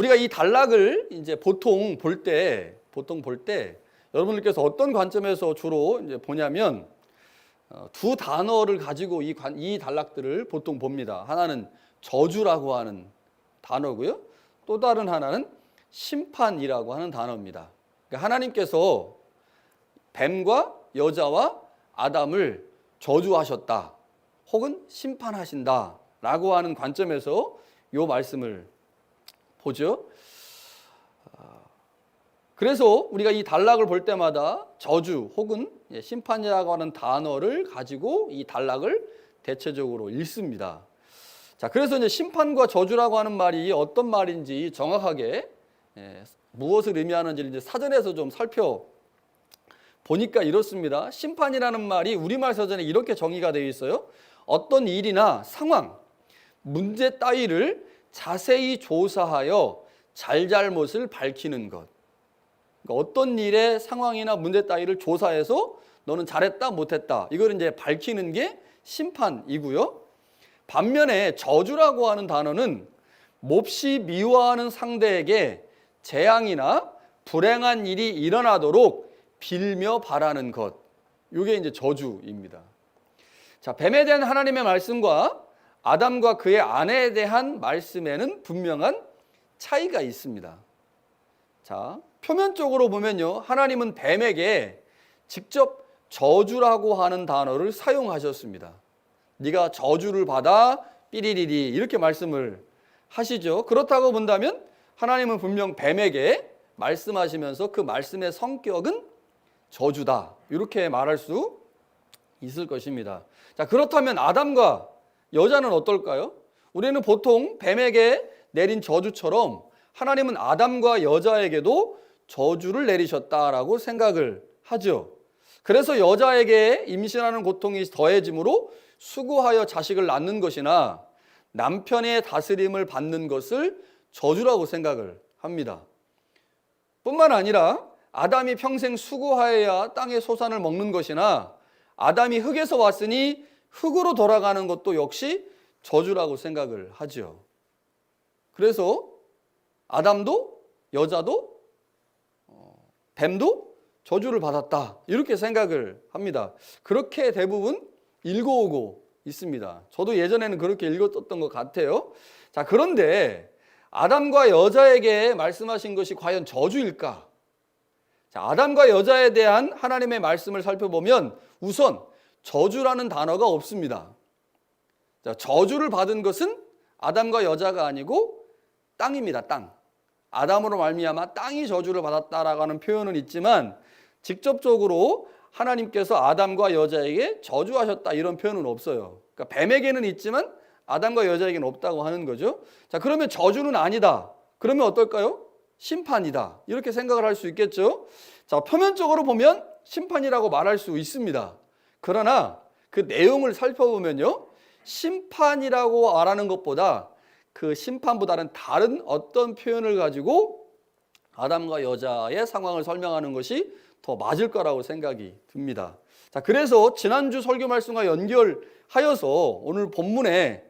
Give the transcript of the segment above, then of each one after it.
우리가 이 단락을 이제 보통 볼 때 여러분들께서 어떤 관점에서 주로 이제 보냐면 두 단어를 가지고 이 단락들을 보통 봅니다. 하나는 저주라고 하는 단어고요. 또 다른 하나는 심판이라고 하는 단어입니다. 그러니까 하나님께서 뱀과 여자와 아담을 저주하셨다 혹은 심판하신다라고 하는 관점에서 이 말씀을 보죠. 그래서 우리가 이 단락을 볼 때마다 저주 혹은 심판이라고 하는 단어를 가지고 이 단락을 대체적으로 읽습니다. 자, 그래서 이제 심판과 저주라고 하는 말이 어떤 말인지 정확하게 무엇을 의미하는지 이제 사전에서 좀 살펴보니까 이렇습니다. 심판이라는 말이 우리말 사전에 이렇게 정의가 되어 있어요. 어떤 일이나 상황, 문제 따위를 자세히 조사하여 잘잘못을 밝히는 것. 그러니까 어떤 일의 상황이나 문제 따위를 조사해서 너는 잘했다 못했다 이걸 이제 밝히는 게 심판이고요. 반면에 저주라고 하는 단어는 몹시 미워하는 상대에게 재앙이나 불행한 일이 일어나도록 빌며 바라는 것. 이게 이제 저주입니다. 자, 뱀에 대한 하나님의 말씀과 아담과 그의 아내에 대한 말씀에는 분명한 차이가 있습니다. 자, 표면적으로 보면요, 하나님은 뱀에게 직접 저주라고 하는 단어를 사용하셨습니다. 네가 저주를 받아 삐리리리 이렇게 말씀을 하시죠. 그렇다고 본다면 하나님은 분명 뱀에게 말씀하시면서 그 말씀의 성격은 저주다 이렇게 말할 수 있을 것입니다. 자, 그렇다면 아담과 여자는 어떨까요? 우리는 보통 뱀에게 내린 저주처럼 하나님은 아담과 여자에게도 저주를 내리셨다라고 생각을 하죠. 그래서 여자에게 임신하는 고통이 더해짐으로 수고하여 자식을 낳는 것이나 남편의 다스림을 받는 것을 저주라고 생각을 합니다. 뿐만 아니라 아담이 평생 수고하여야 땅의 소산을 먹는 것이나 아담이 흙에서 왔으니 흙으로 돌아가는 것도 역시 저주라고 생각을 하죠. 그래서 아담도 여자도 뱀도 저주를 받았다 이렇게 생각을 합니다. 그렇게 대부분 읽어오고 있습니다. 저도 예전에는 그렇게 읽었던 것 같아요. 자, 그런데 아담과 여자에게 말씀하신 것이 과연 저주일까? 자, 아담과 여자에 대한 하나님의 말씀을 살펴보면 우선 저주라는 단어가 없습니다. 자, 저주를 받은 것은 아담과 여자가 아니고 땅입니다. 땅. 아담으로 말미암아 땅이 저주를 받았다라고 하는 표현은 있지만 직접적으로 하나님께서 아담과 여자에게 저주하셨다 이런 표현은 없어요. 그러니까 뱀에게는 있지만 아담과 여자에게는 없다고 하는 거죠. 자, 그러면 저주는 아니다. 그러면 어떨까요? 심판이다. 이렇게 생각을 할 수 있겠죠. 자, 표면적으로 보면 심판이라고 말할 수 있습니다. 그러나 그 내용을 살펴보면요, 심판이라고 말하는 것보다 그 심판보다는 다른 어떤 표현을 가지고 아담과 여자의 상황을 설명하는 것이 더 맞을 거라고 생각이 듭니다. 자, 그래서 지난주 설교 말씀과 연결하여서 오늘 본문에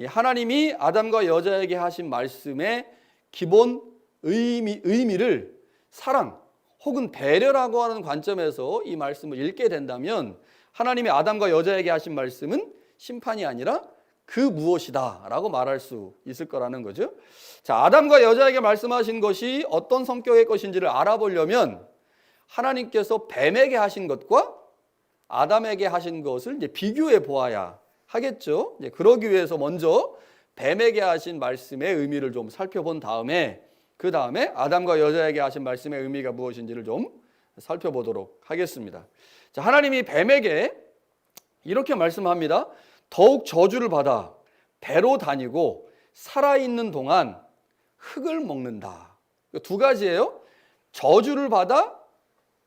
하나님이 아담과 여자에게 하신 말씀의 기본 의미를 사랑 혹은 배려라고 하는 관점에서 이 말씀을 읽게 된다면 하나님이 아담과 여자에게 하신 말씀은 심판이 아니라 그 무엇이다 라고 말할 수 있을 거라는 거죠. 자, 아담과 여자에게 말씀하신 것이 어떤 성격의 것인지를 알아보려면 하나님께서 뱀에게 하신 것과 아담에게 하신 것을 이제 비교해 보아야 하겠죠. 이제 그러기 위해서 먼저 뱀에게 하신 말씀의 의미를 좀 살펴본 다음에 그 다음에 아담과 여자에게 하신 말씀의 의미가 무엇인지를 좀 살펴보도록 하겠습니다. 자, 하나님이 뱀에게 이렇게 말씀합니다. 더욱 저주를 받아 배로 다니고 살아있는 동안 흙을 먹는다. 두 가지예요. 저주를 받아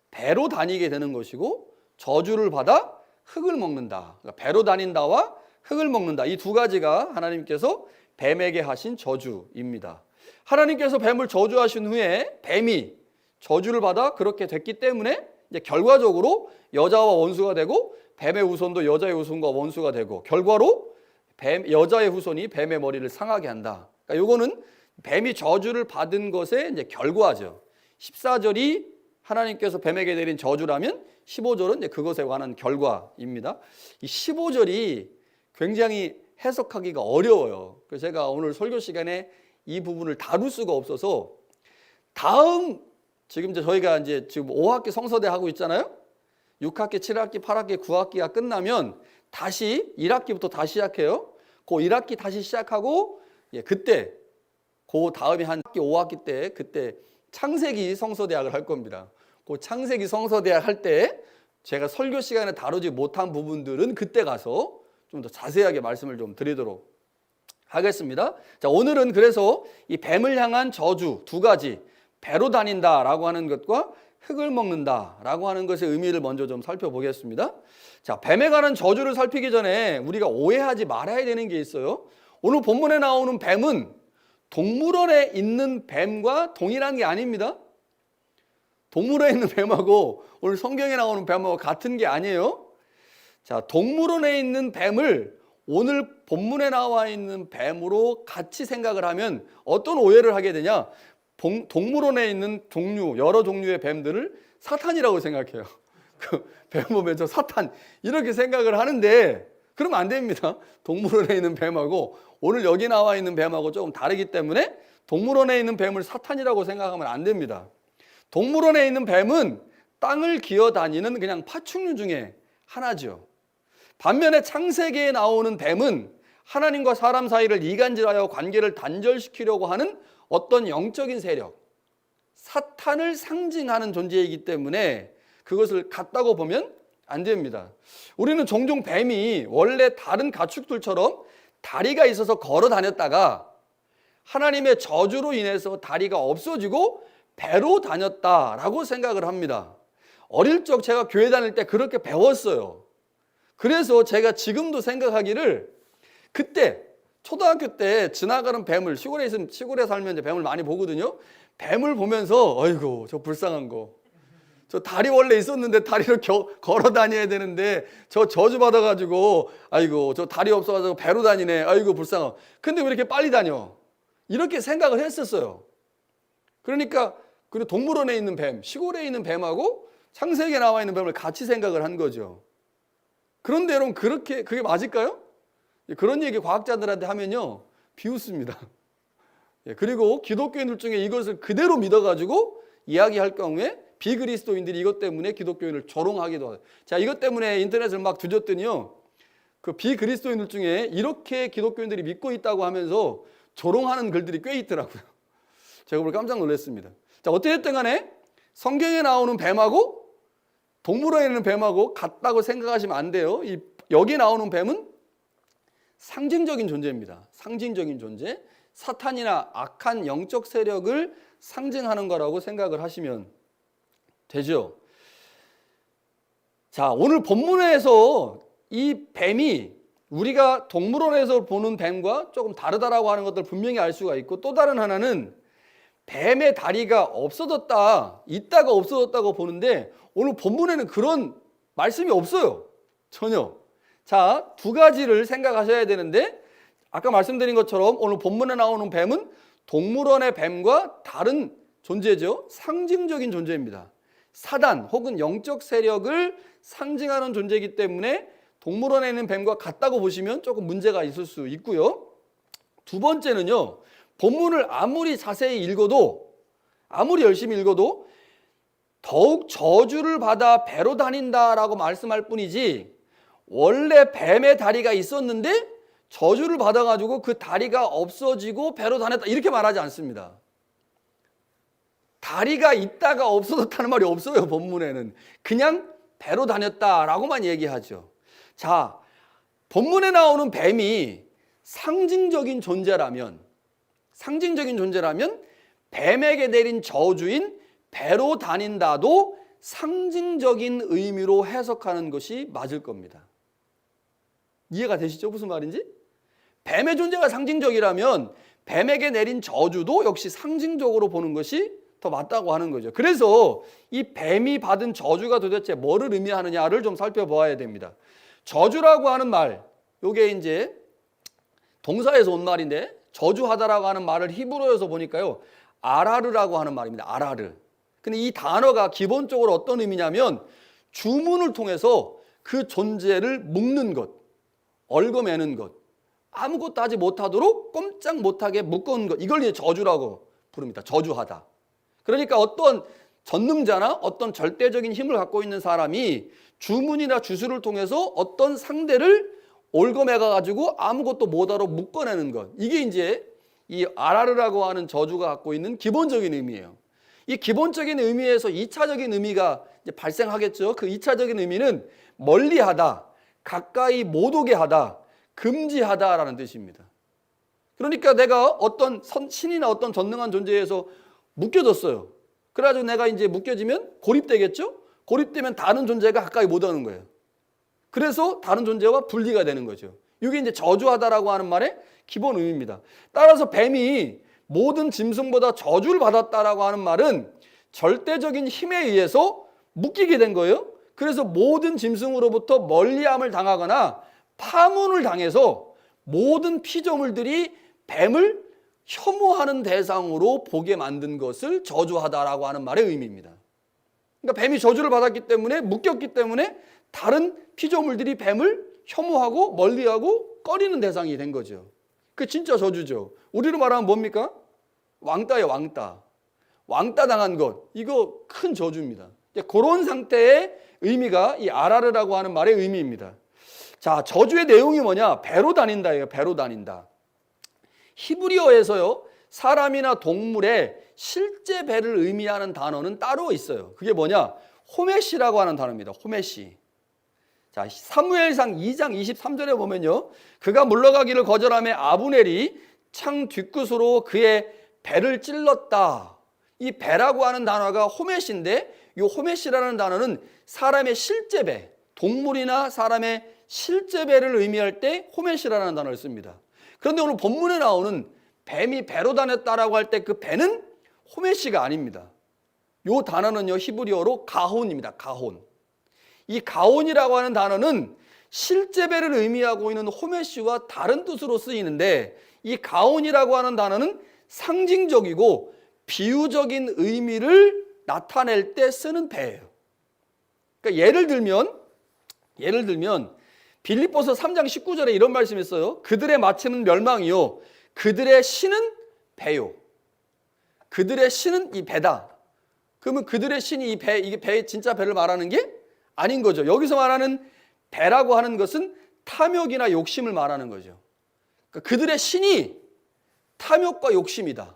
배로 다니게 되는 것이고 저주를 받아 흙을 먹는다. 그러니까 배로 다닌다와 흙을 먹는다. 이 두 가지가 하나님께서 뱀에게 하신 저주입니다. 하나님께서 뱀을 저주하신 후에 뱀이 저주를 받아 그렇게 됐기 때문에 이제 결과적으로 여자와 원수가 되고 뱀의 후손도 여자의 후손과 원수가 되고 결과로 여자의 후손이 뱀의 머리를 상하게 한다. 그러니까 이거는 뱀이 저주를 받은 것의 이제 결과죠. 14절이 하나님께서 뱀에게 내린 저주라면 15절은 이제 그것에 관한 결과입니다. 이 15절이 굉장히 해석하기가 어려워요. 그래서 제가 오늘 설교 시간에 이 부분을 다룰 수가 없어서 다음 지금 저희가 이제 지금 5학기 성서대 하고 있잖아요. 6학기, 7학기, 8학기, 9학기가 끝나면 다시 1학기부터 다시 시작해요. 그 1학기 다시 시작하고 그때 그 다음에 한 5학기 때 그때 창세기 성서대학을 할 겁니다. 그 창세기 성서대학 할 때 제가 설교 시간에 다루지 못한 부분들은 그때 가서 좀 더 자세하게 말씀을 좀 드리도록 하겠습니다. 자, 오늘은 그래서 이 뱀을 향한 저주 두 가지, 배로 다닌다라고 하는 것과 흙을 먹는다라고 하는 것의 의미를 먼저 좀 살펴보겠습니다. 자, 뱀에 관한 저주를 살피기 전에 우리가 오해하지 말아야 되는 게 있어요. 오늘 본문에 나오는 뱀은 동물원에 있는 뱀과 동일한 게 아닙니다. 동물원에 있는 뱀하고 오늘 성경에 나오는 뱀하고 같은 게 아니에요. 자, 동물원에 있는 뱀을 오늘 본문에 나와 있는 뱀으로 같이 생각을 하면 어떤 오해를 하게 되냐? 동물원에 있는 여러 종류의 뱀들을 사탄이라고 생각해요. 뱀 보면서 사탄 이렇게 생각을 하는데 그러면 안 됩니다. 동물원에 있는 뱀하고 오늘 여기 나와 있는 뱀하고 조금 다르기 때문에 동물원에 있는 뱀을 사탄이라고 생각하면 안 됩니다. 동물원에 있는 뱀은 땅을 기어다니는 그냥 파충류 중에 하나죠. 반면에 창세기에 나오는 뱀은 하나님과 사람 사이를 이간질하여 관계를 단절시키려고 하는 어떤 영적인 세력, 사탄을 상징하는 존재이기 때문에 그것을 같다고 보면 안 됩니다. 우리는 종종 뱀이 원래 다른 가축들처럼 다리가 있어서 걸어 다녔다가 하나님의 저주로 인해서 다리가 없어지고 배로 다녔다라고 생각을 합니다. 어릴 적 제가 교회 다닐 때 그렇게 배웠어요. 그래서 제가 지금도 생각하기를 그때 초등학교 때 지나가는 뱀을 시골에 살면 이제 뱀을 많이 보거든요. 뱀을 보면서 아이고 저 불쌍한 거. 저 다리 원래 있었는데 다리를 걸어 다녀야 되는데 저 저주 받아가지고 아이고 저 다리 없어가지고 배로 다니네. 아이고 불쌍하. 근데 왜 이렇게 빨리 다녀? 이렇게 생각을 했었어요. 그러니까 그리고 동물원에 있는 뱀, 시골에 있는 뱀하고 창세기에 나와 있는 뱀을 같이 생각을 한 거죠. 그런데 여러분 그게 맞을까요? 그런 얘기 과학자들한테 하면요 비웃습니다. 그리고 기독교인들 중에 이것을 그대로 믿어가지고 이야기할 경우에 비그리스도인들이 이것 때문에 기독교인을 조롱하기도 하죠. 자, 이것 때문에 인터넷을 막 뒤졌더니요 그 비그리스도인들 중에 이렇게 기독교인들이 믿고 있다고 하면서 조롱하는 글들이 꽤 있더라고요. 제가 오늘 깜짝 놀랐습니다. 자, 어찌됐든 간에 성경에 나오는 뱀하고 동물원에 있는 뱀하고 같다고 생각하시면 안 돼요. 여기 나오는 뱀은 상징적인 존재입니다. 상징적인 존재. 사탄이나 악한 영적 세력을 상징하는 거라고 생각을 하시면 되죠. 자, 오늘 본문에서 이 뱀이 우리가 동물원에서 보는 뱀과 조금 다르다라고 하는 것들 분명히 알 수가 있고 또 다른 하나는 뱀의 다리가 없어졌다, 있다가 없어졌다고 보는데 오늘 본문에는 그런 말씀이 없어요. 전혀. 자, 두 가지를 생각하셔야 되는데 아까 말씀드린 것처럼 오늘 본문에 나오는 뱀은 동물원의 뱀과 다른 존재죠. 상징적인 존재입니다. 사단 혹은 영적 세력을 상징하는 존재이기 때문에 동물원에 있는 뱀과 같다고 보시면 조금 문제가 있을 수 있고요. 두 번째는요. 본문을 아무리 자세히 읽어도 아무리 열심히 읽어도 더욱 저주를 받아 배로 다닌다라고 말씀할 뿐이지 원래 뱀의 다리가 있었는데 저주를 받아가지고 그 다리가 없어지고 배로 다녔다 이렇게 말하지 않습니다. 다리가 있다가 없어졌다는 말이 없어요. 본문에는 그냥 배로 다녔다라고만 얘기하죠. 자, 본문에 나오는 뱀이 상징적인 존재라면 뱀에게 내린 저주인 배로 다닌다도 상징적인 의미로 해석하는 것이 맞을 겁니다. 이해가 되시죠? 무슨 말인지? 뱀의 존재가 상징적이라면 뱀에게 내린 저주도 역시 상징적으로 보는 것이 더 맞다고 하는 거죠. 그래서 이 뱀이 받은 저주가 도대체 뭐를 의미하느냐를 좀 살펴보아야 됩니다. 저주라고 하는 말, 이게 이제 동사에서 온 말인데 저주하다라고 하는 말을 히브리어에서 보니까요, 아라르라고 하는 말입니다. 아라르. 근데 이 단어가 기본적으로 어떤 의미냐면 주문을 통해서 그 존재를 묶는 것, 얽어매는 것, 아무것도 하지 못하도록 꼼짝 못하게 묶어놓은 것, 이걸 이제 저주라고 부릅니다. 저주하다. 그러니까 어떤 전능자나 어떤 절대적인 힘을 갖고 있는 사람이 주문이나 주술을 통해서 어떤 상대를 얽어매가 가지고 아무것도 못하도록 묶어내는 것, 이게 이제 이 아라르라고 하는 저주가 갖고 있는 기본적인 의미예요. 이 기본적인 의미에서 2차적인 의미가 이제 발생하겠죠. 그 2차적인 의미는 멀리하다, 가까이 못 오게 하다, 금지하다라는 뜻입니다. 그러니까 내가 어떤 신이나 어떤 전능한 존재에서 묶여졌어요. 그래가지고 내가 이제 묶여지면 고립되겠죠? 고립되면 다른 존재가 가까이 못 오는 거예요. 그래서 다른 존재와 분리가 되는 거죠. 이게 이제 저주하다라고 하는 말의 기본 의미입니다. 따라서 뱀이 모든 짐승보다 저주를 받았다라고 하는 말은 절대적인 힘에 의해서 묶이게 된 거예요. 그래서 모든 짐승으로부터 멀리함을 당하거나 파문을 당해서 모든 피조물들이 뱀을 혐오하는 대상으로 보게 만든 것을 저주하다라고 하는 말의 의미입니다. 그러니까 뱀이 저주를 받았기 때문에, 묶였기 때문에 다른 피조물들이 뱀을 혐오하고 멀리하고 꺼리는 대상이 된 거죠. 그 진짜 저주죠. 우리로 말하면 뭡니까? 왕따예요, 왕따. 왕따 당한 것, 이거 큰 저주입니다. 그런 상태의 의미가 이 아라르라고 하는 말의 의미입니다. 자, 저주의 내용이 뭐냐? 배로 다닌다예요. 배로 다닌다. 히브리어에서요, 사람이나 동물의 실제 배를 의미하는 단어는 따로 있어요. 그게 뭐냐? 호메시라고 하는 단어입니다. 호메시. 자, 사무엘상 2장 23절에 보면요, 그가 물러가기를 거절하며 아브넬이 창 뒷끝으로 그의 배를 찔렀다. 이 배라고 하는 단어가 호메시인데, 이 호메시라는 단어는 사람의 실제 배, 동물이나 사람의 실제 배를 의미할 때 호메시라는 단어를 씁니다. 그런데 오늘 본문에 나오는 뱀이 배로 다녔다라고 할 때 그 배는 호메시가 아닙니다. 이 단어는요, 히브리어로 가혼입니다. 가혼. 이 가혼이라고 하는 단어는 실제 배를 의미하고 있는 호메시와 다른 뜻으로 쓰이는데, 이 가혼이라고 하는 단어는 상징적이고 비유적인 의미를 나타낼 때 쓰는 배예요. 그러니까 예를 들면 빌립보서 3장 19절에 이런 말씀이 있어요. 그들의 마침은 멸망이요, 그들의 신은 배요. 그들의 신은 이 배다. 그러면 그들의 신이 이게 배, 진짜 배를 말하는 게 아닌 거죠. 여기서 말하는 배라고 하는 것은 탐욕이나 욕심을 말하는 거죠. 그러니까 그들의 신이 탐욕과 욕심이다.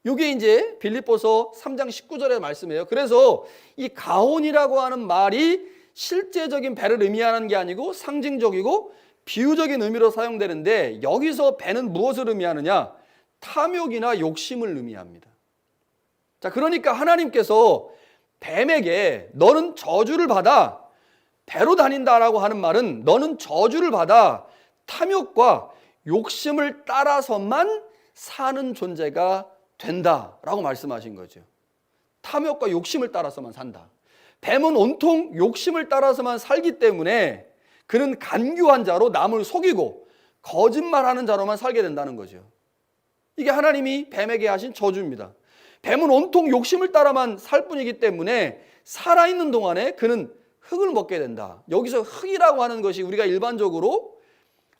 이게 이제 빌립보서 3장 19절의 말씀이에요. 그래서 이 가혼이라고 하는 말이 실제적인 배를 의미하는 게 아니고 상징적이고 비유적인 의미로 사용되는데, 여기서 배는 무엇을 의미하느냐? 탐욕이나 욕심을 의미합니다. 자, 그러니까 하나님께서 뱀에게 너는 저주를 받아, 배로 다닌다라고 하는 말은 너는 저주를 받아 탐욕과 욕심을 따라서만 사는 존재가 된다라고 말씀하신 거죠. 탐욕과 욕심을 따라서만 산다. 뱀은 온통 욕심을 따라서만 살기 때문에 그는 간교한 자로 남을 속이고 거짓말하는 자로만 살게 된다는 거죠. 이게 하나님이 뱀에게 하신 저주입니다. 뱀은 온통 욕심을 따라만 살 뿐이기 때문에 살아있는 동안에 그는 흙을 먹게 된다. 여기서 흙이라고 하는 것이 우리가 일반적으로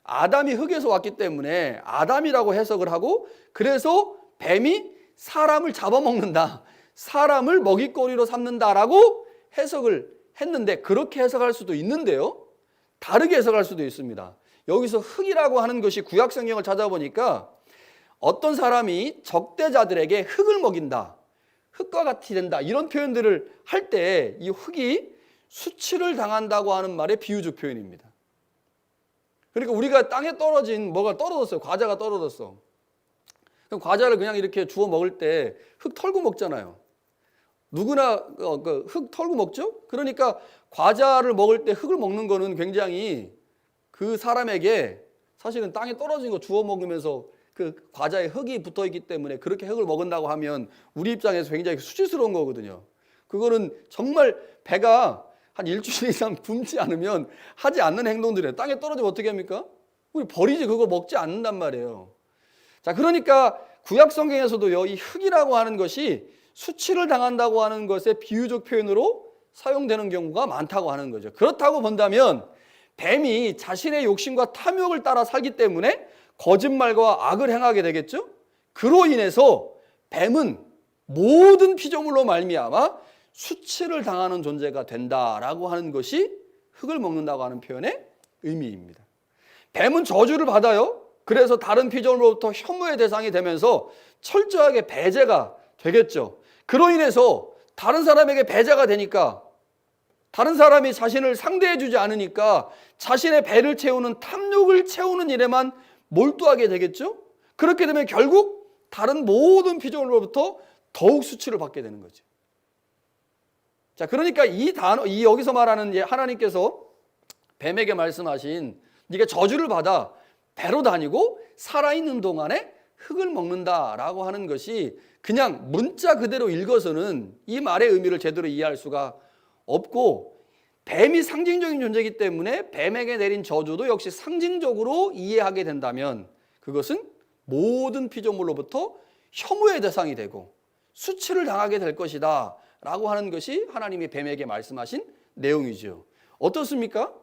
아담이 흙에서 왔기 때문에 아담이라고 해석을 하고, 그래서 뱀이 사람을 잡아먹는다, 사람을 먹잇거리로 삼는다라고 해석을 했는데, 그렇게 해석할 수도 있는데요, 다르게 해석할 수도 있습니다. 여기서 흙이라고 하는 것이 구약 성경을 찾아보니까 어떤 사람이 적대자들에게 흙을 먹인다, 흙과 같이 된다, 이런 표현들을 할 때 이 흙이 수치를 당한다고 하는 말의 비유적 표현입니다. 그러니까 우리가 땅에 떨어진 뭐가 떨어졌어요. 과자가 떨어졌어. 그럼 과자를 그냥 이렇게 주워 먹을 때 흙 털고 먹잖아요. 누구나 흙 털고 먹죠? 그러니까 과자를 먹을 때 흙을 먹는 거는 굉장히 그 사람에게 사실은 땅에 떨어진 거 주워 먹으면서 그 과자에 흙이 붙어 있기 때문에 그렇게 흙을 먹는다고 하면 우리 입장에서 굉장히 수치스러운 거거든요. 그거는 정말 배가 한 일주일 이상 굶지 않으면 하지 않는 행동들이에요. 땅에 떨어지면 어떻게 합니까? 우리 버리지, 그거 먹지 않는단 말이에요. 자, 그러니까 구약 성경에서도요, 이 흑이라고 하는 것이 수치를 당한다고 하는 것의 비유적 표현으로 사용되는 경우가 많다고 하는 거죠. 그렇다고 본다면 뱀이 자신의 욕심과 탐욕을 따라 살기 때문에 거짓말과 악을 행하게 되겠죠. 그로 인해서 뱀은 모든 피조물로 말미암아 수치를 당하는 존재가 된다라고 하는 것이 흙을 먹는다고 하는 표현의 의미입니다. 뱀은 저주를 받아요. 그래서 다른 피조물로부터 혐오의 대상이 되면서 철저하게 배제가 되겠죠. 그로 인해서 다른 사람에게 배제가 되니까, 다른 사람이 자신을 상대해 주지 않으니까 자신의 배를 채우는 탐욕을 채우는 일에만 몰두하게 되겠죠. 그렇게 되면 결국 다른 모든 피조물로부터 더욱 수치를 받게 되는 거죠. 자, 그러니까 이 여기서 말하는 하나님께서 뱀에게 말씀하신 네가 저주를 받아 배로 다니고 살아있는 동안에 흙을 먹는다라고 하는 것이 그냥 문자 그대로 읽어서는 이 말의 의미를 제대로 이해할 수가 없고, 뱀이 상징적인 존재이기 때문에 뱀에게 내린 저주도 역시 상징적으로 이해하게 된다면 그것은 모든 피조물로부터 혐오의 대상이 되고 수치를 당하게 될 것이다 라고 하는 것이 하나님이 뱀에게 말씀하신 내용이죠. 어떻습니까?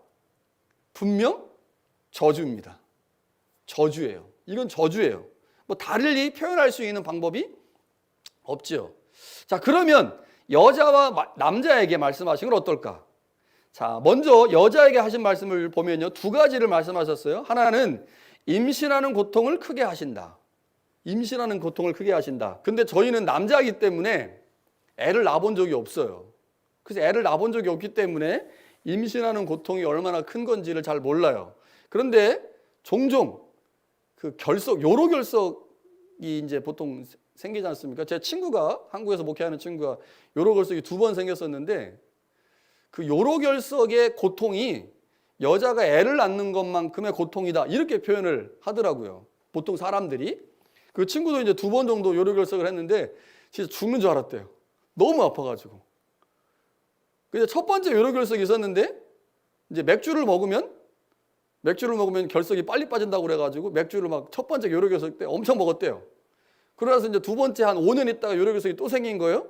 분명 저주입니다. 저주예요. 이건 저주예요. 뭐 달리 표현할 수 있는 방법이 없죠. 자, 그러면 여자와 남자에게 말씀하신 건 어떨까? 자, 먼저 여자에게 하신 말씀을 보면요, 두 가지를 말씀하셨어요. 하나는 임신하는 고통을 크게 하신다. 임신하는 고통을 크게 하신다. 근데 저희는 남자이기 때문에 애를 낳아본 적이 없어요. 그래서 애를 낳아본 적이 없기 때문에 임신하는 고통이 얼마나 큰 건지를 잘 몰라요. 그런데 종종 그 요로결석이 이제 보통 생기지 않습니까? 제 친구가, 한국에서 목회하는 친구가 요로결석이 2번 생겼었는데, 그 요로결석의 고통이 여자가 애를 낳는 것만큼의 고통이다, 이렇게 표현을 하더라고요. 보통 사람들이. 그 친구도 이제 2번 정도 요로결석을 했는데 진짜 죽는 줄 알았대요. 너무 아파가지고. 근데 첫 번째 요로결석이 있었는데, 이제 맥주를 먹으면 결석이 빨리 빠진다고 그래가지고 맥주를 막 첫 번째 요로결석 때 엄청 먹었대요. 그러면서 이제 두 번째 한 5년 있다가 요로결석이 또 생긴 거예요.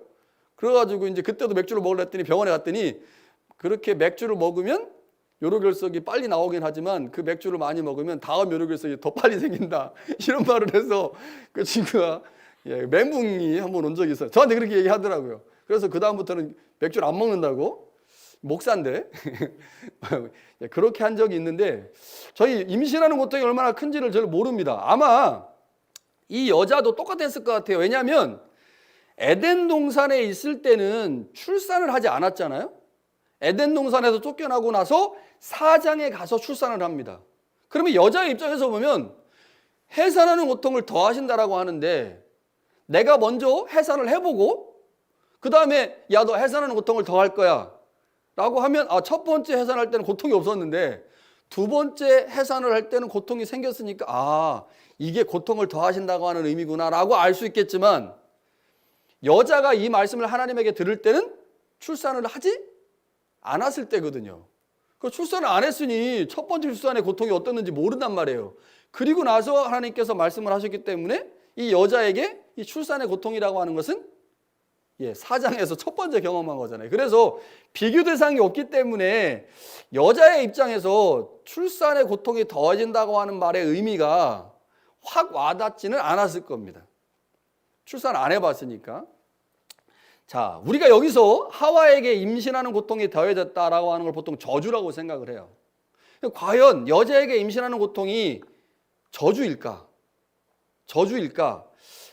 그래가지고 이제 그때도 맥주를 먹으려 했더니 병원에 갔더니, 그렇게 맥주를 먹으면 요로결석이 빨리 나오긴 하지만 그 맥주를 많이 먹으면 다음 요로결석이 더 빨리 생긴다, 이런 말을 해서 그 친구가 멘붕이 한번 온 적이 있어요. 저한테 그렇게 얘기하더라고요. 그래서 그 다음부터는 맥주를 안 먹는다고, 목사인데 그렇게 한 적이 있는데, 저희 임신하는 고통이 얼마나 큰지를 잘 모릅니다. 아마 이 여자도 똑같았을 것 같아요. 왜냐하면 에덴 동산에 있을 때는 출산을 하지 않았잖아요. 에덴 동산에서 쫓겨나고 나서 사장에 가서 출산을 합니다. 그러면 여자의 입장에서 보면 해산하는 고통을 더 하신다라고 하는데, 내가 먼저 해산을 해보고 그 다음에 야, 너 해산하는 고통을 더 할 거야 라고 하면, 첫 번째 해산할 때는 고통이 없었는데 두 번째 해산을 할 때는 고통이 생겼으니까 이게 고통을 더 하신다고 하는 의미구나 라고 알 수 있겠지만, 여자가 이 말씀을 하나님에게 들을 때는 출산을 하지 않았을 때거든요. 그 출산을 안 했으니 첫 번째 출산의 고통이 어땠는지 모른단 말이에요. 그리고 나서 하나님께서 말씀을 하셨기 때문에 이 여자에게 이 출산의 고통이라고 하는 것은 사장에서 첫 번째 경험한 거잖아요. 그래서 비교 대상이 없기 때문에 여자의 입장에서 출산의 고통이 더해진다고 하는 말의 의미가 확 와닿지는 않았을 겁니다. 출산 안 해봤으니까. 자, 우리가 여기서 하와에게 임신하는 고통이 더해졌다라고 하는 걸 보통 저주라고 생각을 해요. 과연 여자에게 임신하는 고통이 저주일까?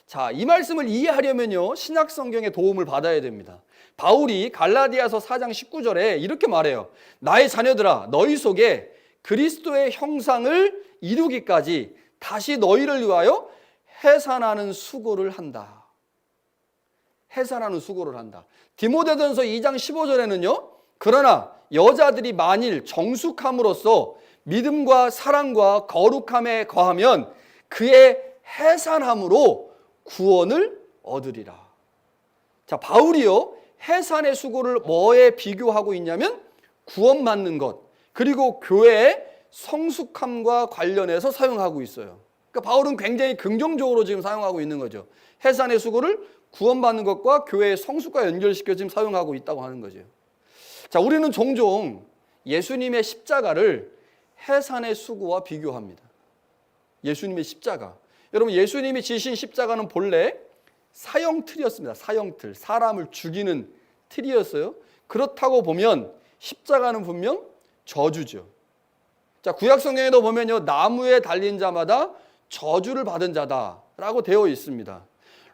자, 이 말씀을 이해하려면요, 신약 성경의 도움을 받아야 됩니다. 바울이 갈라디아서 4장 19절에 이렇게 말해요. 나의 자녀들아, 너희 속에 그리스도의 형상을 이루기까지 다시 너희를 위하여 해산하는 수고를 한다. 해산하는 수고를 한다. 디모데전서 2장 15절에는요, 그러나 여자들이 만일 정숙함으로써 믿음과 사랑과 거룩함에 거하면 그의 해산함으로 구원을 얻으리라. 자, 바울이요, 해산의 수고를 뭐에 비교하고 있냐면 구원받는 것, 그리고 교회의 성숙함과 관련해서 사용하고 있어요. 그러니까 바울은 굉장히 긍정적으로 지금 사용하고 있는 거죠. 해산의 수고를 구원받는 것과 교회의 성숙과 연결시켜 지금 사용하고 있다고 하는 거죠. 자, 우리는 종종 예수님의 십자가를 해산의 수고와 비교합니다. 예수님의 십자가. 여러분, 예수님이 지신 십자가는 본래 사형틀이었습니다. 사형틀. 사람을 죽이는 틀이었어요. 그렇다고 보면 십자가는 분명 저주죠. 자, 구약 성경에도 보면요, 나무에 달린 자마다 저주를 받은 자다라고 되어 있습니다.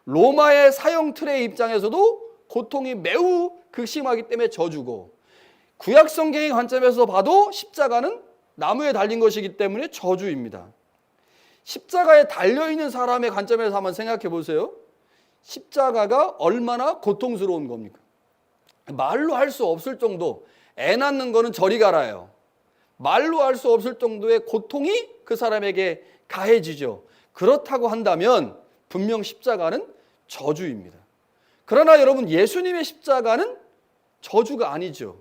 로마의 사형틀의 입장에서도 고통이 매우 극심하기 때문에 저주고, 구약 성경의 관점에서 봐도 십자가는 나무에 달린 것이기 때문에 저주입니다. 십자가에 달려있는 사람의 관점에서 한번 생각해 보세요. 십자가가 얼마나 고통스러운 겁니까? 말로 할 수 없을 정도, 애 낳는 거는 저리 가라요. 말로 할 수 없을 정도의 고통이 그 사람에게 가해지죠. 그렇다고 한다면 분명 십자가는 저주입니다. 그러나 여러분, 예수님의 십자가는 저주가 아니죠.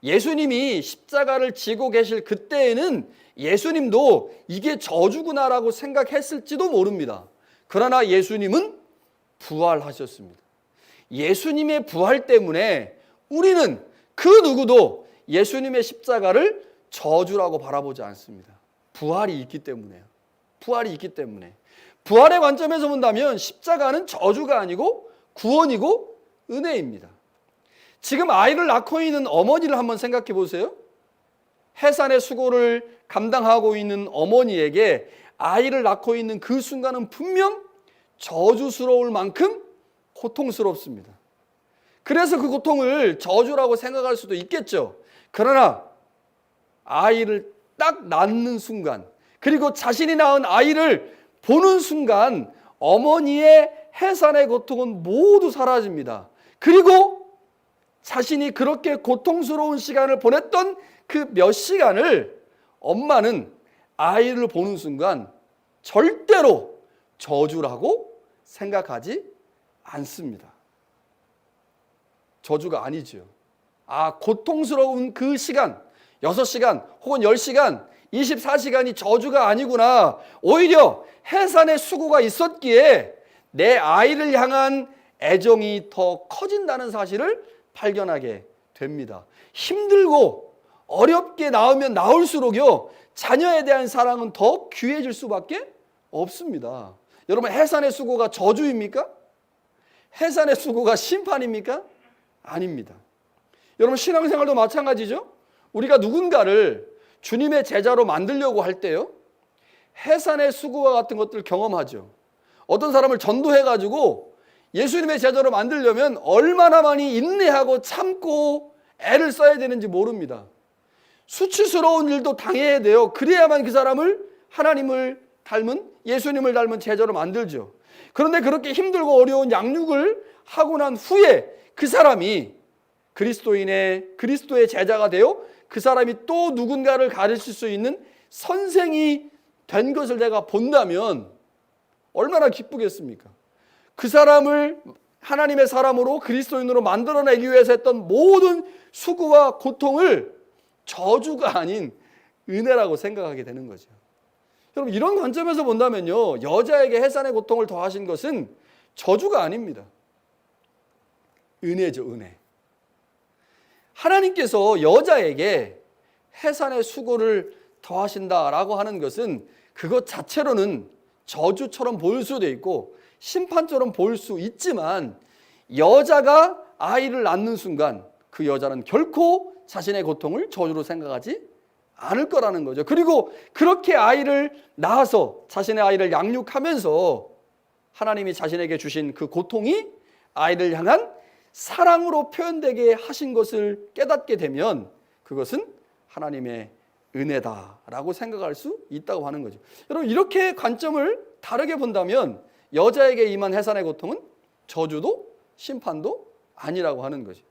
예수님이 십자가를 지고 계실 그때에는 예수님도 이게 저주구나라고 생각했을지도 모릅니다. 그러나 예수님은 부활하셨습니다. 예수님의 부활 때문에 우리는 그 누구도 예수님의 십자가를 저주라고 바라보지 않습니다. 부활이 있기 때문에요. 부활이 있기 때문에. 부활의 관점에서 본다면 십자가는 저주가 아니고 구원이고 은혜입니다. 지금 아이를 낳고 있는 어머니를 한번 생각해 보세요. 해산의 수고를 감당하고 있는 어머니에게 아이를 낳고 있는 그 순간은 분명 저주스러울 만큼 고통스럽습니다. 그래서 그 고통을 저주라고 생각할 수도 있겠죠. 그러나 아이를 딱 낳는 순간, 그리고 자신이 낳은 아이를 보는 순간 어머니의 해산의 고통은 모두 사라집니다. 그리고 자신이 그렇게 고통스러운 시간을 보냈던 그 몇 시간을 엄마는 아이를 보는 순간 절대로 저주라고 생각하지 않습니다. 저주가 아니죠. 아, 고통스러운 그 시간, 6시간 혹은 10시간, 24시간이 저주가 아니구나. 오히려 해산의 수고가 있었기에 내 아이를 향한 애정이 더 커진다는 사실을 발견하게 됩니다. 힘들고 어렵게 낳으면 낳을수록요, 자녀에 대한 사랑은 더 귀해질 수밖에 없습니다. 여러분, 해산의 수고가 저주입니까? 해산의 수고가 심판입니까? 아닙니다. 여러분, 신앙생활도 마찬가지죠. 우리가 누군가를 주님의 제자로 만들려고 할 때요, 해산의 수고와 같은 것들을 경험하죠. 어떤 사람을 전도해가지고 예수님의 제자로 만들려면 얼마나 많이 인내하고 참고 애를 써야 되는지 모릅니다. 수치스러운 일도 당해야 돼요. 그래야만 그 사람을 하나님을 닮은, 예수님을 닮은 제자로 만들죠. 그런데 그렇게 힘들고 어려운 양육을 하고 난 후에 그 사람이 그리스도의 제자가 되어 그 사람이 또 누군가를 가르칠 수 있는 선생이 된 것을 내가 본다면 얼마나 기쁘겠습니까? 그 사람을 하나님의 사람으로, 그리스도인으로 만들어내기 위해서 했던 모든 수고와 고통을 저주가 아닌 은혜라고 생각하게 되는 거죠. 여러분, 이런 관점에서 본다면요, 여자에게 해산의 고통을 더하신 것은 저주가 아닙니다. 은혜죠, 은혜. 하나님께서 여자에게 해산의 수고를 더하신다라고 하는 것은 그것 자체로는 저주처럼 보일 수도 있고 심판처럼 보일 수 있지만, 여자가 아이를 낳는 순간 그 여자는 결코 자신의 고통을 저주로 생각하지 않을 거라는 거죠. 그리고 그렇게 아이를 낳아서 자신의 아이를 양육하면서 하나님이 자신에게 주신 그 고통이 아이를 향한 사랑으로 표현되게 하신 것을 깨닫게 되면 그것은 하나님의 은혜다라고 생각할 수 있다고 하는 거죠. 여러분, 이렇게 관점을 다르게 본다면 여자에게 임한 해산의 고통은 저주도 심판도 아니라고 하는 거죠.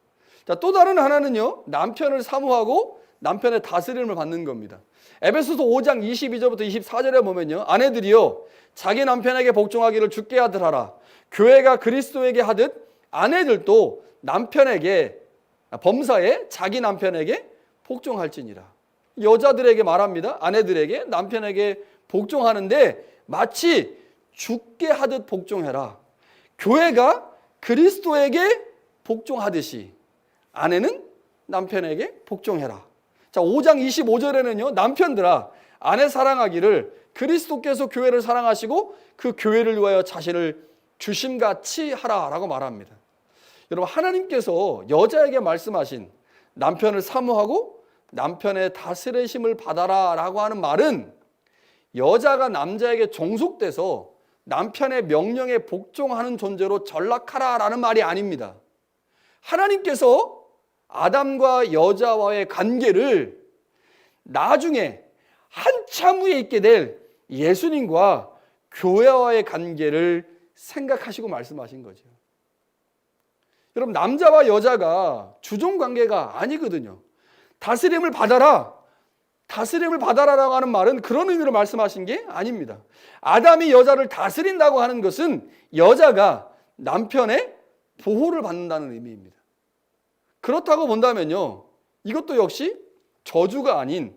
자, 또 다른 하나는요, 남편을 사모하고 남편의 다스림을 받는 겁니다. 에베소서 5장 22절부터 24절에 보면요, 아내들이요 자기 남편에게 복종하기를 주께 하듯하라. 교회가 그리스도에게 하듯 아내들도 남편에게, 범사에 자기 남편에게 복종할지니라. 여자들에게 말합니다. 아내들에게, 남편에게 복종하는데 마치 죽게 하듯 복종해라. 교회가 그리스도에게 복종하듯이 아내는 남편에게 복종해라. 자, 5장 25절에는요, 남편들아 아내 사랑하기를 그리스도께서 교회를 사랑하시고 그 교회를 위하여 자신을 주심같이 하라라고 말합니다. 여러분, 하나님께서 여자에게 말씀하신 남편을 사모하고 남편의 다스리심을 받아라라고 하는 말은 여자가 남자에게 종속돼서 남편의 명령에 복종하는 존재로 전락하라라는 말이 아닙니다. 하나님께서 아담과 여자와의 관계를 나중에 한참 후에 있게 될 예수님과 교회와의 관계를 생각하시고 말씀하신 거죠. 여러분, 남자와 여자가 주종 관계가 아니거든요. 다스림을 받아라. 다스림을 받아라라고 하는 말은 그런 의미로 말씀하신 게 아닙니다. 아담이 여자를 다스린다고 하는 것은 여자가 남편의 보호를 받는다는 의미입니다. 그렇다고 본다면요, 이것도 역시 저주가 아닌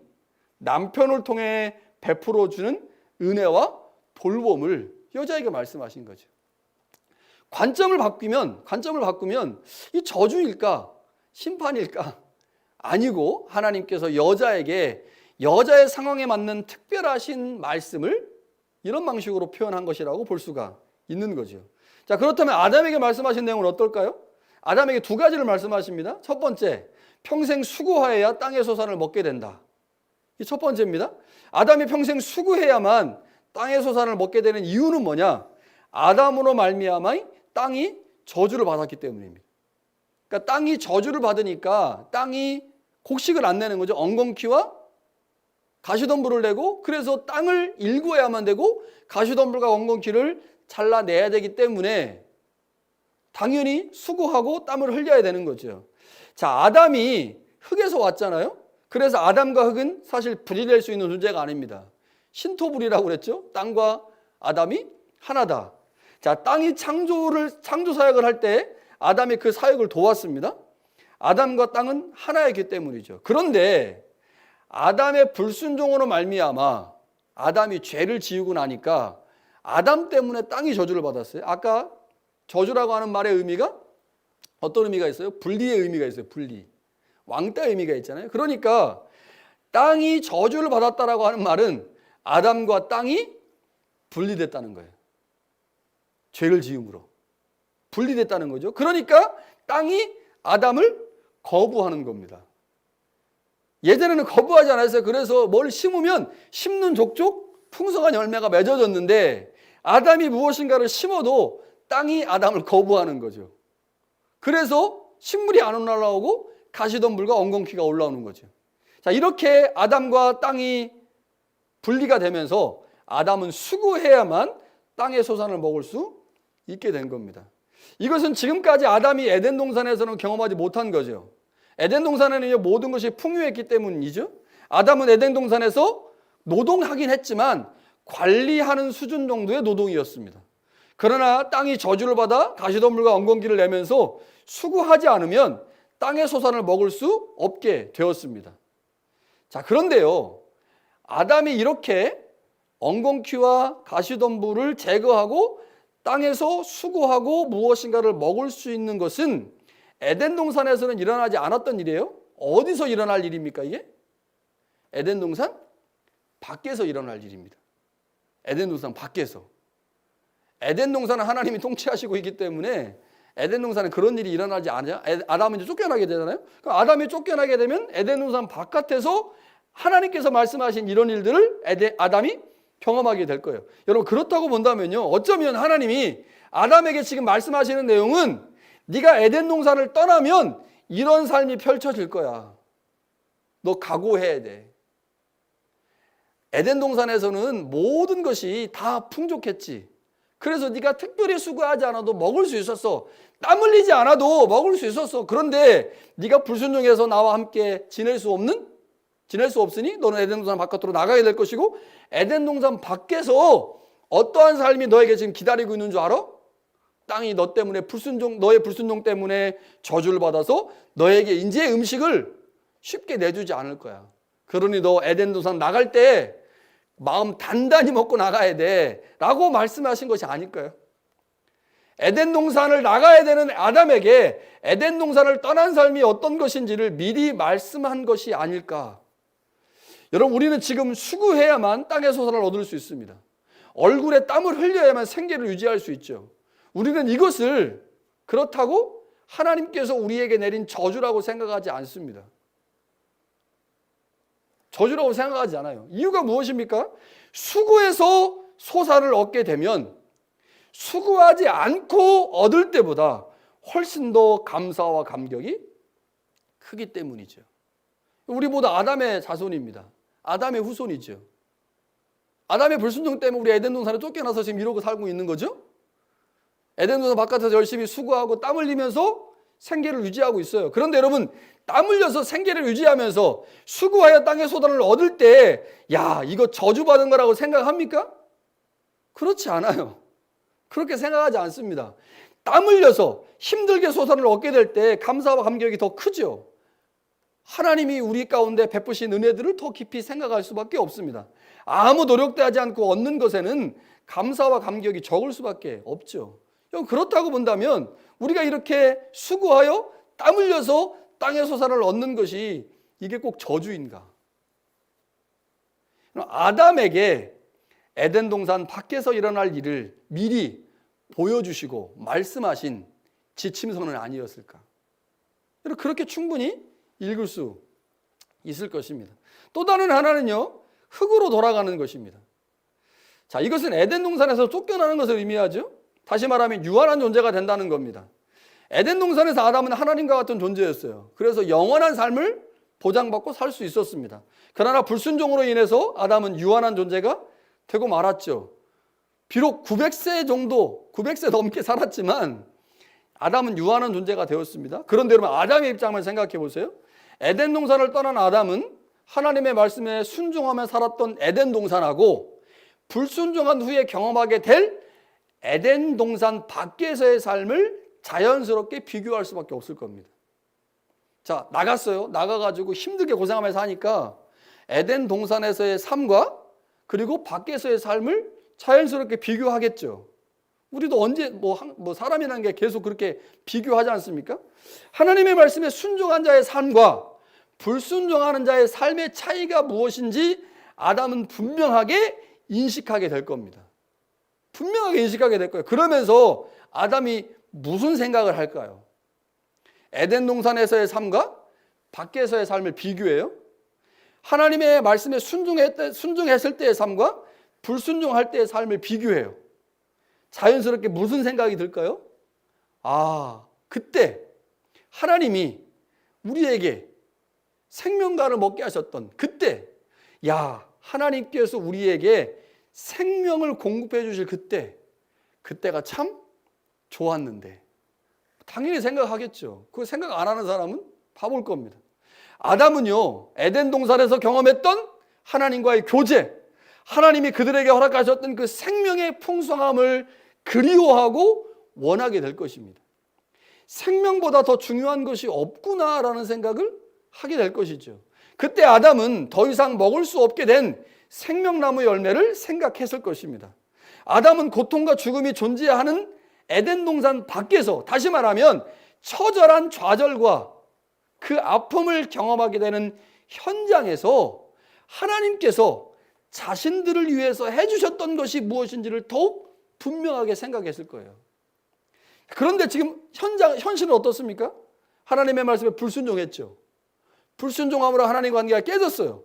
남편을 통해 베풀어주는 은혜와 돌봄을 여자에게 말씀하신 거죠. 관점을 바꾸면 이 저주일까 심판일까? 아니고 하나님께서 여자에게 여자의 상황에 맞는 특별하신 말씀을 이런 방식으로 표현한 것이라고 볼 수가 있는 거죠. 자, 그렇다면 아담에게 말씀하신 내용은 어떨까요? 아담에게 두 가지를 말씀하십니다. 첫 번째, 평생 수고하여야 땅의 소산을 먹게 된다. 이 첫 번째입니다. 아담이 평생 수고해야만 땅의 소산을 먹게 되는 이유는 뭐냐? 아담으로 말미암아 땅이 저주를 받았기 때문입니다. 그러니까 땅이 저주를 받으니까 땅이 곡식을 안 내는 거죠. 엉겅퀴와 가시덤불을 내고, 그래서 땅을 일구어야만 되고 가시덤불과 엉겅퀴를 잘라내야 되기 때문에 당연히 수고하고 땀을 흘려야 되는 거죠. 자, 아담이 흙에서 왔잖아요. 그래서 아담과 흙은 사실 분리될 수 있는 존재가 아닙니다. 신토불이라고 그랬죠. 땅과 아담이 하나다. 자, 땅이 창조 사역을 할 때 아담이 그 사역을 도왔습니다. 아담과 땅은 하나였기 때문이죠. 그런데 아담의 불순종으로 말미암아 아담이 죄를 지우고 나니까 아담 때문에 땅이 저주를 받았어요. 아까 저주라고 하는 말의 의미가 어떤 의미가 있어요? 분리의 의미가 있어요. 분리. 왕따의 의미가 있잖아요. 그러니까 땅이 저주를 받았다라고 하는 말은 아담과 땅이 분리됐다는 거예요. 죄를 지음으로 분리됐다는 거죠. 그러니까 땅이 아담을 거부하는 겁니다. 예전에는 거부하지 않았어요. 그래서 뭘 심으면 심는 족족 풍성한 열매가 맺어졌는데 아담이 무엇인가를 심어도 땅이 아담을 거부하는 거죠. 그래서 식물이 안 올라오고 가시덤불과 엉겅퀴가 올라오는 거죠. 자, 이렇게 아담과 땅이 분리가 되면서 아담은 수고해야만 땅의 소산을 먹을 수 있게 된 겁니다. 이것은 지금까지 아담이 에덴 동산에서는 경험하지 못한 거죠. 에덴 동산에는 모든 것이 풍요했기 때문이죠. 아담은 에덴 동산에서 노동하긴 했지만 관리하는 수준 정도의 노동이었습니다. 그러나 땅이 저주를 받아 가시덤불과 엉겅퀴를 내면서 수고하지 않으면 땅의 소산을 먹을 수 없게 되었습니다. 자, 그런데요, 아담이 이렇게 엉겅퀴와 가시덤불을 제거하고 땅에서 수고하고 무엇인가를 먹을 수 있는 것은 에덴 동산에서는 일어나지 않았던 일이에요. 어디서 일어날 일입니까, 이게? 에덴 동산 밖에서 일어날 일입니다. 에덴 동산 밖에서. 에덴 동산은 하나님이 통치하시고 있기 때문에 에덴 동산은 그런 일이 일어나지 않아요. 아담은 이제 쫓겨나게 되잖아요. 그럼 아담이 쫓겨나게 되면 에덴 동산 바깥에서 하나님께서 말씀하신 이런 일들을 아담이 경험하게 될 거예요. 여러분, 그렇다고 본다면요, 어쩌면 하나님이 아담에게 지금 말씀하시는 내용은 네가 에덴 동산을 떠나면 이런 삶이 펼쳐질 거야. 너 각오해야 돼. 에덴 동산에서는 모든 것이 다 풍족했지. 그래서 네가 특별히 수고하지 않아도 먹을 수 있었어. 땀 흘리지 않아도 먹을 수 있었어. 그런데 네가 불순종해서 나와 함께 지낼 수 없으니 너는 에덴 동산 바깥으로 나가게 될 것이고, 에덴 동산 밖에서 어떠한 삶이 너에게 지금 기다리고 있는 줄 알아? 땅이 너 때문에 너의 불순종 때문에 저주를 받아서 너에게 이제 음식을 쉽게 내주지 않을 거야. 그러니 너 에덴 동산 나갈 때 마음 단단히 먹고 나가야 돼 라고 말씀하신 것이 아닐까요? 에덴 동산을 나가야 되는 아담에게 에덴 동산을 떠난 삶이 어떤 것인지를 미리 말씀한 것이 아닐까. 여러분, 우리는 지금 수고해야만 땅의 소산을 얻을 수 있습니다. 얼굴에 땀을 흘려야만 생계를 유지할 수 있죠. 우리는 이것을 그렇다고 하나님께서 우리에게 내린 저주라고 생각하지 않습니다. 저주라고 생각하지 않아요. 이유가 무엇입니까? 수고해서 소산을 얻게 되면 수고하지 않고 얻을 때보다 훨씬 더 감사와 감격이 크기 때문이죠. 우리 모두 아담의 자손입니다. 아담의 후손이죠. 아담의 불순종 때문에 우리 에덴 동산에 쫓겨나서 지금 이러고 살고 있는 거죠. 에덴 동산 바깥에서 열심히 수고하고 땀 흘리면서 생계를 유지하고 있어요. 그런데 여러분, 땀 흘려서 생계를 유지하면서 수고하여 땅의 소산을 얻을 때, 야, 이거 저주받은 거라고 생각합니까? 그렇지 않아요. 그렇게 생각하지 않습니다. 땀 흘려서 힘들게 소산을 얻게 될 때 감사와 감격이 더 크죠. 하나님이 우리 가운데 베푸신 은혜들을 더 깊이 생각할 수밖에 없습니다. 아무 노력도 하지 않고 얻는 것에는 감사와 감격이 적을 수밖에 없죠. 그렇다고 본다면 우리가 이렇게 수고하여 땀 흘려서 땅의 소산을 얻는 것이 이게 꼭 저주인가? 아담에게 에덴 동산 밖에서 일어날 일을 미리 보여주시고 말씀하신 지침서는 아니었을까? 그렇게 충분히 읽을 수 있을 것입니다. 또 다른 하나는요, 흙으로 돌아가는 것입니다. 자, 이것은 에덴 동산에서 쫓겨나는 것을 의미하죠. 다시 말하면 유한한 존재가 된다는 겁니다. 에덴 동산에서 아담은 하나님과 같은 존재였어요. 그래서 영원한 삶을 보장받고 살 수 있었습니다. 그러나 불순종으로 인해서 아담은 유한한 존재가 되고 말았죠. 비록 900세 정도, 900세 넘게 살았지만 아담은 유한한 존재가 되었습니다. 그런데 여러분, 아담의 입장을 생각해 보세요. 에덴 동산을 떠난 아담은 하나님의 말씀에 순종하며 살았던 에덴 동산하고 불순종한 후에 경험하게 될 에덴 동산 밖에서의 삶을 자연스럽게 비교할 수밖에 없을 겁니다. 자, 나갔어요. 나가가지고 힘들게 고생하면서 하니까 에덴 동산에서의 삶과 그리고 밖에서의 삶을 자연스럽게 비교하겠죠. 우리도 언제 사람이라는 게 계속 그렇게 비교하지 않습니까? 하나님의 말씀에 순종한 자의 삶과 불순종하는 자의 삶의 차이가 무엇인지 아담은 분명하게 인식하게 될 겁니다. 분명하게 인식하게 될 거예요. 그러면서 아담이 무슨 생각을 할까요? 에덴 동산에서의 삶과 밖에서의 삶을 비교해요. 하나님의 말씀에 순종했을 때의 삶과 불순종할 때의 삶을 비교해요. 자연스럽게 무슨 생각이 들까요? 아, 그때 하나님이 우리에게 생명과를 먹게 하셨던 그때, 야, 하나님께서 우리에게 생명을 공급해 주실 그때가 참 좋았는데, 당연히 생각하겠죠. 그 생각 안 하는 사람은 바보일 겁니다. 아담은요, 에덴 동산에서 경험했던 하나님과의 교제, 하나님이 그들에게 허락하셨던 그 생명의 풍성함을 그리워하고 원하게 될 것입니다. 생명보다 더 중요한 것이 없구나라는 생각을 하게 될 것이죠. 그때 아담은 더 이상 먹을 수 없게 된 생명나무 열매를 생각했을 것입니다. 아담은 고통과 죽음이 존재하는 에덴 동산 밖에서, 다시 말하면 처절한 좌절과 그 아픔을 경험하게 되는 현장에서 하나님께서 자신들을 위해서 해주셨던 것이 무엇인지를 더욱 분명하게 생각했을 거예요. 그런데 지금 현실은 어떻습니까? 하나님의 말씀에 불순종했죠. 불순종함으로 하나님 관계가 깨졌어요.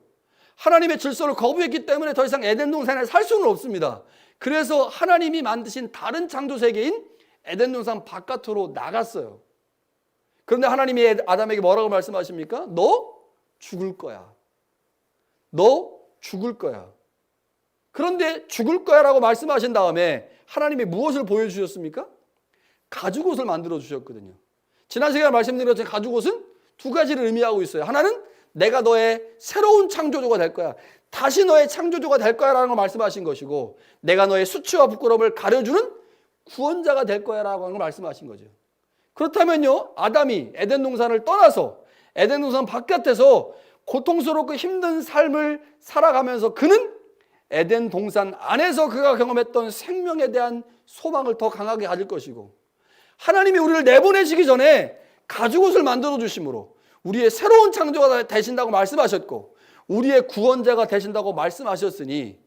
하나님의 질서를 거부했기 때문에 더 이상 에덴 동산에 살 수는 없습니다. 그래서 하나님이 만드신 다른 창조 세계인 에덴 동산 바깥으로 나갔어요. 그런데 하나님이 아담에게 뭐라고 말씀하십니까? 너 죽을 거야. 너 죽을 거야. 그런데 죽을 거야 라고 말씀하신 다음에 하나님이 무엇을 보여주셨습니까? 가죽옷을 만들어 주셨거든요. 지난 시간에 말씀드린 것처럼 가죽옷은 두 가지를 의미하고 있어요. 하나는 내가 너의 새로운 창조주가 될 거야. 다시 너의 창조주가 될 거야 라는 걸 말씀하신 것이고, 내가 너의 수치와 부끄러움을 가려주는 구원자가 될 거야 라고 하는 걸 말씀하신 거죠. 그렇다면요, 아담이 에덴 동산을 떠나서 에덴 동산 바깥에서 고통스럽고 힘든 삶을 살아가면서 그는 에덴 동산 안에서 그가 경험했던 생명에 대한 소망을 더 강하게 가질 것이고, 하나님이 우리를 내보내시기 전에 가죽옷을 만들어 주심으로 우리의 새로운 창조가 되신다고 말씀하셨고, 우리의 구원자가 되신다고 말씀하셨으니,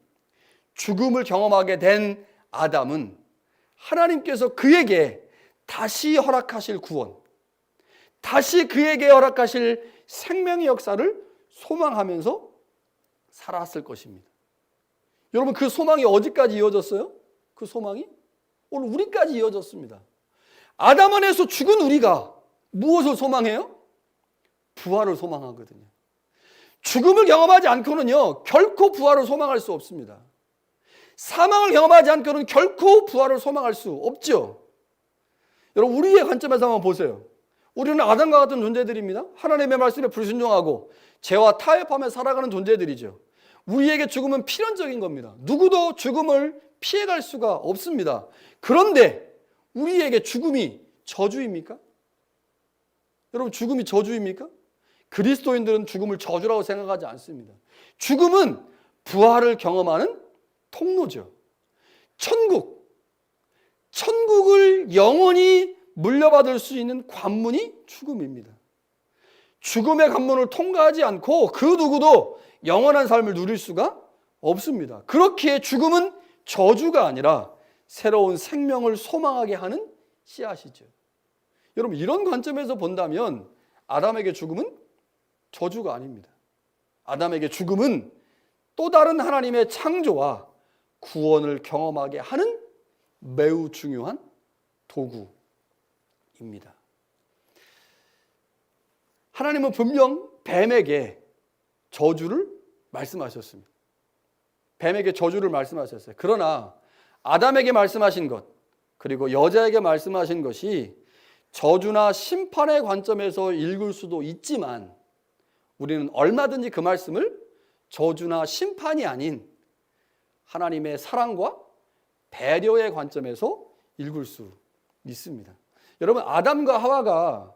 죽음을 경험하게 된 아담은 하나님께서 그에게 다시 허락하실 구원, 다시 그에게 허락하실 생명의 역사를 소망하면서 살아왔을 것입니다. 여러분, 그 소망이 어디까지 이어졌어요? 그 소망이 오늘 우리까지 이어졌습니다. 아담 안에서 죽은 우리가 무엇을 소망해요? 부활을 소망하거든요. 죽음을 경험하지 않고는요, 결코 부활을 소망할 수 없습니다. 사망을 경험하지 않고는 결코 부활을 소망할 수 없죠. 여러분, 우리의 관점에서 한번 보세요. 우리는 아담과 같은 존재들입니다. 하나님의 말씀에 불순종하고 죄와 타협하며 살아가는 존재들이죠. 우리에게 죽음은 필연적인 겁니다. 누구도 죽음을 피해갈 수가 없습니다. 그런데 우리에게 죽음이 저주입니까? 여러분, 죽음이 저주입니까? 그리스도인들은 죽음을 저주라고 생각하지 않습니다. 죽음은 부활을 경험하는 통로죠. 천국을 영원히 물려받을 수 있는 관문이 죽음입니다. 죽음의 관문을 통과하지 않고 그 누구도 영원한 삶을 누릴 수가 없습니다. 그렇기에 죽음은 저주가 아니라 새로운 생명을 소망하게 하는 씨앗이죠. 여러분, 이런 관점에서 본다면 아담에게 죽음은 저주가 아닙니다. 아담에게 죽음은 또 다른 하나님의 창조와 구원을 경험하게 하는 매우 중요한 도구입니다. 하나님은 분명 뱀에게 저주를 말씀하셨습니다. 뱀에게 저주를 말씀하셨어요. 그러나 아담에게 말씀하신 것, 그리고 여자에게 말씀하신 것이 저주나 심판의 관점에서 읽을 수도 있지만, 우리는 얼마든지 그 말씀을 저주나 심판이 아닌 하나님의 사랑과 배려의 관점에서 읽을 수 있습니다. 여러분, 아담과 하와가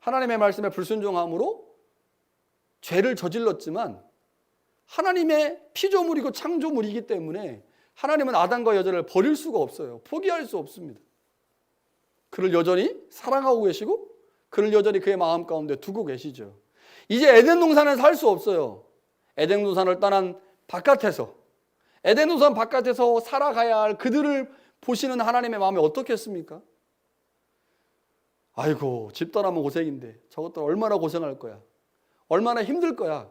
하나님의 말씀에 불순종함으로 죄를 저질렀지만 하나님의 피조물이고 창조물이기 때문에 하나님은 아담과 여자를 버릴 수가 없어요. 포기할 수 없습니다. 그를 여전히 사랑하고 계시고 그를 여전히 그의 마음 가운데 두고 계시죠. 이제 에덴 동산에 살 수 없어요. 에덴 동산을 떠난 바깥에서, 에덴 동산 바깥에서 살아가야 할 그들을 보시는 하나님의 마음이 어떻겠습니까? 아이고, 집 떠나면 고생인데 저것들 얼마나 고생할 거야, 얼마나 힘들 거야,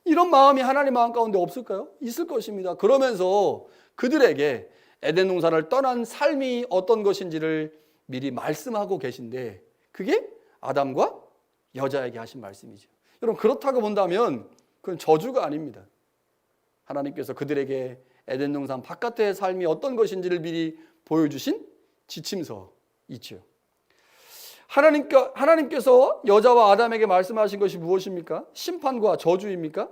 이런 마음이 하나님 마음 가운데 없을까요? 있을 것입니다. 그러면서 그들에게 에덴 동산을 떠난 삶이 어떤 것인지를 미리 말씀하고 계신데, 그게 아담과 여자에게 하신 말씀이죠. 여러분, 그렇다고 본다면 그건 저주가 아닙니다. 하나님께서 그들에게 에덴 동산 바깥의 삶이 어떤 것인지를 미리 보여주신 지침서이죠. 하나님께서 여자와 아담에게 말씀하신 것이 무엇입니까? 심판과 저주입니까?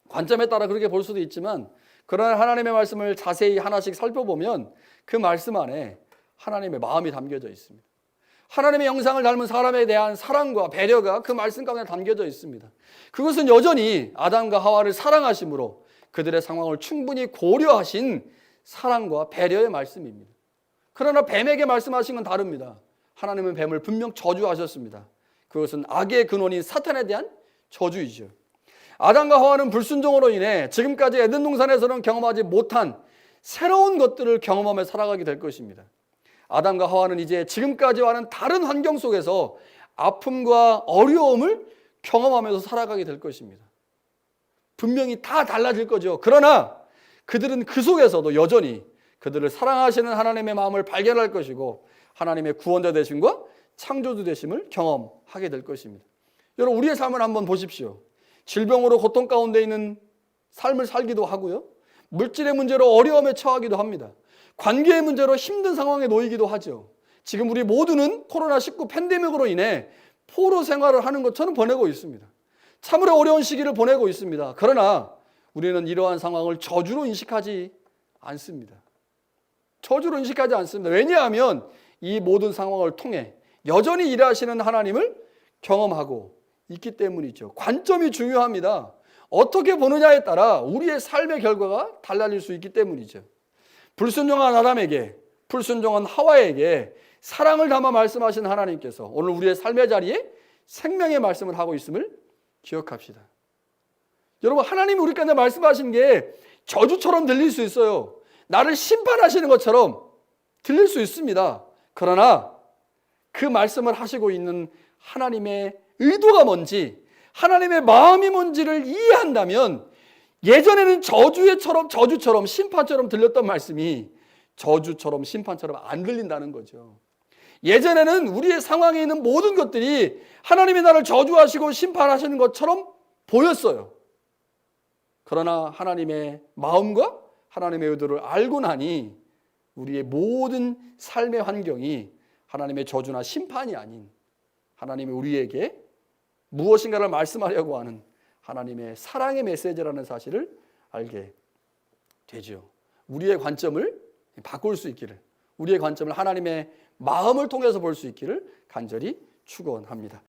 관점에 따라 그렇게 볼 수도 있지만, 그러나 하나님의 말씀을 자세히 하나씩 살펴보면 그 말씀 안에 하나님의 마음이 담겨져 있습니다. 하나님의 형상을 닮은 사람에 대한 사랑과 배려가 그 말씀 가운데 담겨져 있습니다. 그것은 여전히 아담과 하와를 사랑하심으로 그들의 상황을 충분히 고려하신 사랑과 배려의 말씀입니다. 그러나 뱀에게 말씀하신 건 다릅니다. 하나님은 뱀을 분명 저주하셨습니다. 그것은 악의 근원인 사탄에 대한 저주이죠. 아담과 하와는 불순종으로 인해 지금까지 에덴 동산에서는 경험하지 못한 새로운 것들을 경험하며 살아가게 될 것입니다. 아담과 하와는 이제 지금까지와는 다른 환경 속에서 아픔과 어려움을 경험하면서 살아가게 될 것입니다. 분명히 다 달라질 거죠. 그러나 그들은 그 속에서도 여전히 그들을 사랑하시는 하나님의 마음을 발견할 것이고, 하나님의 구원자 되심과 창조주 되심을 경험하게 될 것입니다. 여러분, 우리의 삶을 한번 보십시오. 질병으로 고통 가운데 있는 삶을 살기도 하고요, 물질의 문제로 어려움에 처하기도 합니다. 관계의 문제로 힘든 상황에 놓이기도 하죠. 지금 우리 모두는 코로나19 팬데믹으로 인해 포로 생활을 하는 것처럼 보내고 있습니다. 참으로 어려운 시기를 보내고 있습니다. 그러나 우리는 이러한 상황을 저주로 인식하지 않습니다. 저주로 인식하지 않습니다. 왜냐하면 이 모든 상황을 통해 여전히 일하시는 하나님을 경험하고 있기 때문이죠. 관점이 중요합니다. 어떻게 보느냐에 따라 우리의 삶의 결과가 달라질 수 있기 때문이죠. 불순종한 아담에게, 불순종한 하와에게 사랑을 담아 말씀하신 하나님께서 오늘 우리의 삶의 자리에 생명의 말씀을 하고 있음을 기억합시다. 여러분, 하나님이 우리 가운데 말씀하신 게 저주처럼 들릴 수 있어요. 나를 심판하시는 것처럼 들릴 수 있습니다. 그러나 그 말씀을 하시고 있는 하나님의 의도가 뭔지, 하나님의 마음이 뭔지를 이해한다면 예전에는 저주처럼 심판처럼 들렸던 말씀이 저주처럼 심판처럼 안 들린다는 거죠. 예전에는 우리의 상황에 있는 모든 것들이 하나님이 나를 저주하시고 심판하시는 것처럼 보였어요. 그러나 하나님의 마음과 하나님의 의도를 알고 나니 우리의 모든 삶의 환경이 하나님의 저주나 심판이 아닌 하나님이 우리에게 무엇인가를 말씀하려고 하는 하나님의 사랑의 메시지라는 사실을 알게 되죠. 우리의 관점을 바꿀 수 있기를, 우리의 관점을 하나님의 마음을 통해서 볼 수 있기를 간절히 축원합니다.